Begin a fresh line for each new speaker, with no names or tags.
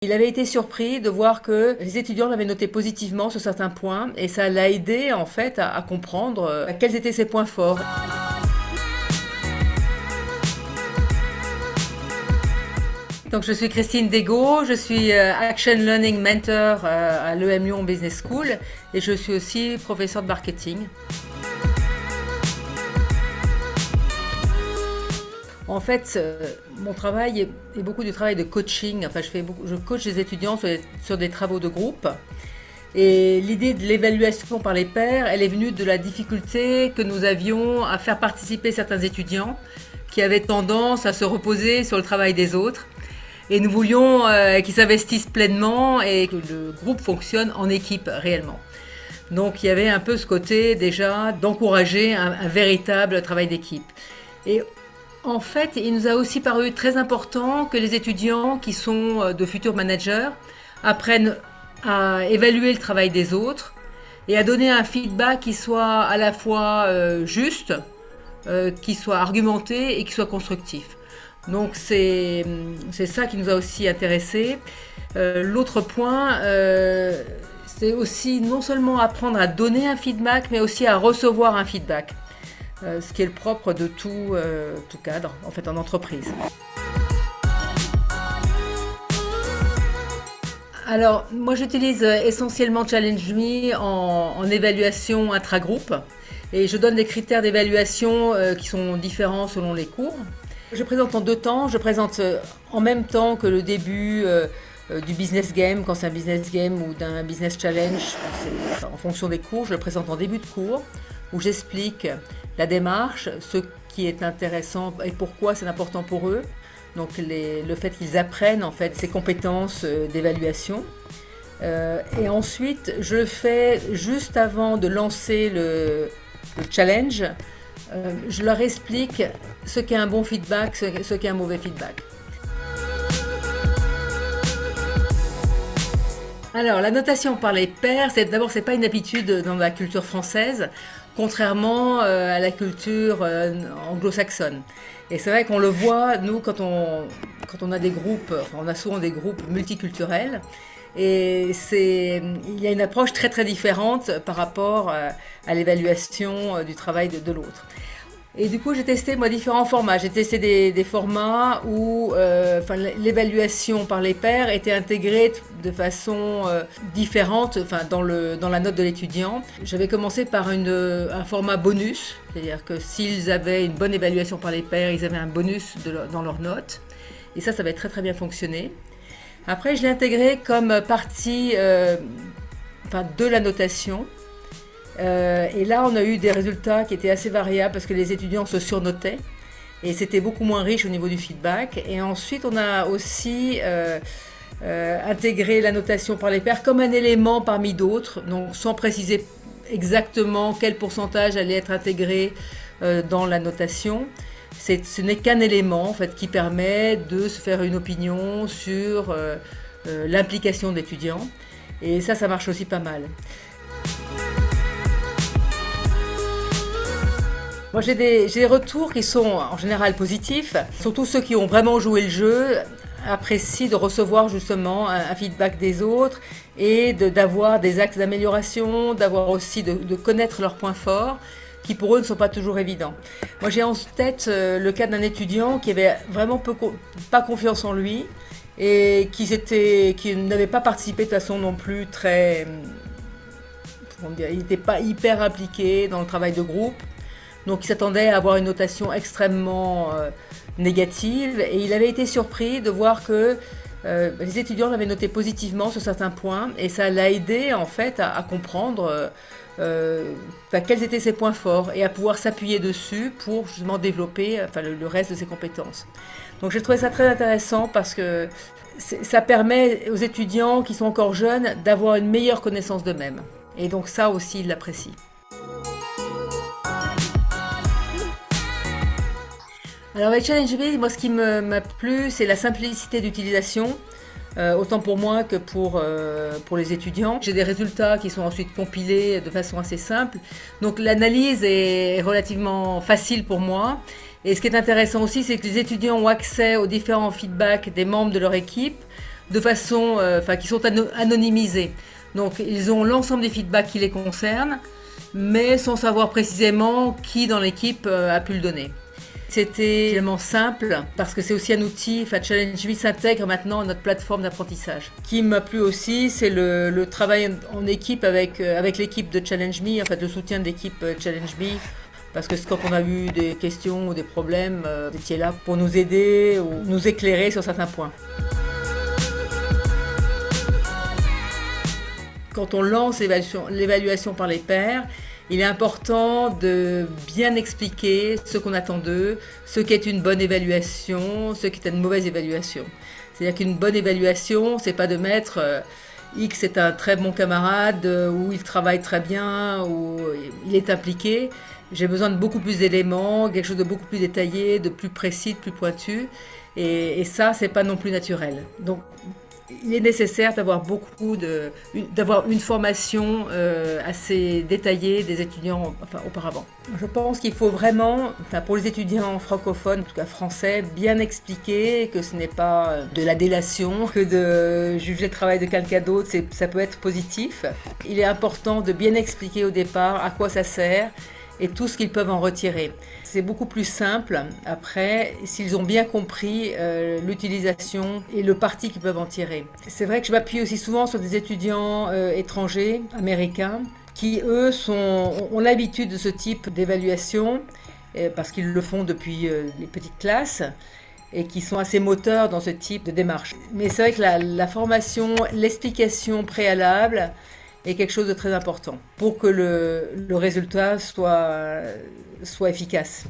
Il avait été surpris de voir que les étudiants l'avaient noté positivement sur certains points et ça l'a aidé en fait à comprendre quels étaient ses points forts. Donc je suis Christine Degault, je suis Action Learning Mentor à l'EM Lyon Business School et je suis aussi professeure de marketing. En fait, mon travail est beaucoup du travail de coaching. Enfin, je coach les étudiants sur des travaux de groupe. Et l'idée de l'évaluation par les pairs, elle est venue de la difficulté que nous avions à faire participer certains étudiants qui avaient tendance à se reposer sur le travail des autres. Et nous voulions qu'ils s'investissent pleinement et que le groupe fonctionne en équipe réellement. Donc il y avait un peu ce côté déjà d'encourager un véritable travail d'équipe. Et en fait, il nous a aussi paru très important que les étudiants qui sont de futurs managers apprennent à évaluer le travail des autres et à donner un feedback qui soit à la fois juste, qui soit argumenté et qui soit constructif. Donc c'est ça qui nous a aussi intéressés. L'autre point, c'est aussi non seulement apprendre à donner un feedback, mais aussi à recevoir un feedback. Ce qui est le propre de tout cadre, en fait, en entreprise. Alors, moi j'utilise essentiellement Challenge Me en évaluation intragroupe et je donne des critères d'évaluation qui sont différents selon les cours. Je présente en deux temps, je présente en même temps que le début du business game, quand c'est un business game ou d'un business challenge, en fonction des cours, je le présente en début de cours où j'explique la démarche, ce qui est intéressant et pourquoi c'est important pour eux. Donc le fait qu'ils apprennent en fait ces compétences d'évaluation. Et ensuite, je le fais juste avant de lancer le challenge. Je leur explique ce qu'est un bon feedback, ce qu'est un mauvais feedback. Alors, la notation par les pairs, d'abord, c'est pas une habitude dans la culture française, contrairement à la culture anglo-saxonne. Et c'est vrai qu'on le voit, nous, quand on a des groupes, enfin, on a souvent des groupes multiculturels, et il y a une approche très très différente par rapport à l'évaluation du travail de l'autre. Et du coup, j'ai testé différents formats. J'ai testé des formats où l'évaluation par les pairs était intégrée de façon différente dans la note de l'étudiant. J'avais commencé par un format bonus, c'est-à-dire que s'ils avaient une bonne évaluation par les pairs, ils avaient un bonus dans leur note. Et ça avait très très bien fonctionné. Après, je l'ai intégré comme partie de la notation. Et là, on a eu des résultats qui étaient assez variables parce que les étudiants se surnotaient et c'était beaucoup moins riche au niveau du feedback. Et ensuite, on a aussi intégré la notation par les pairs comme un élément parmi d'autres, donc sans préciser exactement quel pourcentage allait être intégré dans la notation. Ce n'est qu'un élément en fait, qui permet de se faire une opinion sur l'implication d'étudiants. Et ça marche aussi pas mal. Moi, j'ai des retours qui sont en général positifs. Surtout ceux qui ont vraiment joué le jeu apprécient de recevoir justement un feedback des autres et d'avoir des axes d'amélioration, d'avoir aussi de connaître leurs points forts qui pour eux ne sont pas toujours évidents. Moi, j'ai en tête le cas d'un étudiant qui avait vraiment pas confiance en lui et qui n'avait pas participé de façon non plus très... il n'était pas hyper impliqué dans le travail de groupe. Donc il s'attendait à avoir une notation extrêmement négative et il avait été surpris de voir que les étudiants l'avaient noté positivement sur certains points et ça l'a aidé en fait à comprendre quels étaient ses points forts et à pouvoir s'appuyer dessus pour justement développer le reste de ses compétences. Donc j'ai trouvé ça très intéressant parce que ça permet aux étudiants qui sont encore jeunes d'avoir une meilleure connaissance d'eux-mêmes et donc ça aussi ils l'apprécient. Alors avec Challenge Me, moi ce qui m'a plu, c'est la simplicité d'utilisation, autant pour moi que pour les étudiants. J'ai des résultats qui sont ensuite compilés de façon assez simple, donc l'analyse est relativement facile pour moi. Et ce qui est intéressant aussi, c'est que les étudiants ont accès aux différents feedbacks des membres de leur équipe, de façon, qui sont anonymisés. Donc ils ont l'ensemble des feedbacks qui les concernent, mais sans savoir précisément qui dans l'équipe a pu le donner. C'était vraiment simple parce que c'est aussi un outil, Challenge Me s'intègre maintenant à notre plateforme d'apprentissage. Ce qui m'a plu aussi, c'est le travail en équipe avec l'équipe de Challenge Me, le soutien de l'équipe Challenge Me. Parce que quand on a eu des questions ou des problèmes, vous étiez là pour nous aider ou nous éclairer sur certains points. Quand on lance l'évaluation par les pairs, il est important de bien expliquer ce qu'on attend d'eux, ce qu'est une bonne évaluation, ce qu'est une mauvaise évaluation. C'est-à-dire qu'une bonne évaluation, c'est pas de mettre X est un très bon camarade, ou il travaille très bien, ou il est impliqué. J'ai besoin de beaucoup plus d'éléments, quelque chose de beaucoup plus détaillé, de plus précis, de plus pointu. Et ça, c'est pas non plus naturel. Donc, il est nécessaire d'avoir une formation assez détaillée des étudiants auparavant. Je pense qu'il faut vraiment, pour les étudiants francophones, en tout cas français, bien expliquer que ce n'est pas de la délation, que de juger le travail de quelqu'un d'autre, ça peut être positif. Il est important de bien expliquer au départ à quoi ça sert et tout ce qu'ils peuvent en retirer. C'est beaucoup plus simple après s'ils ont bien compris l'utilisation et le parti qu'ils peuvent en tirer. C'est vrai que je m'appuie aussi souvent sur des étudiants étrangers, américains, qui eux ont l'habitude de ce type d'évaluation parce qu'ils le font depuis les petites classes et qui sont assez moteurs dans ce type de démarche. Mais c'est vrai que la formation, l'explication préalable est quelque chose de très important pour que le résultat soit efficace.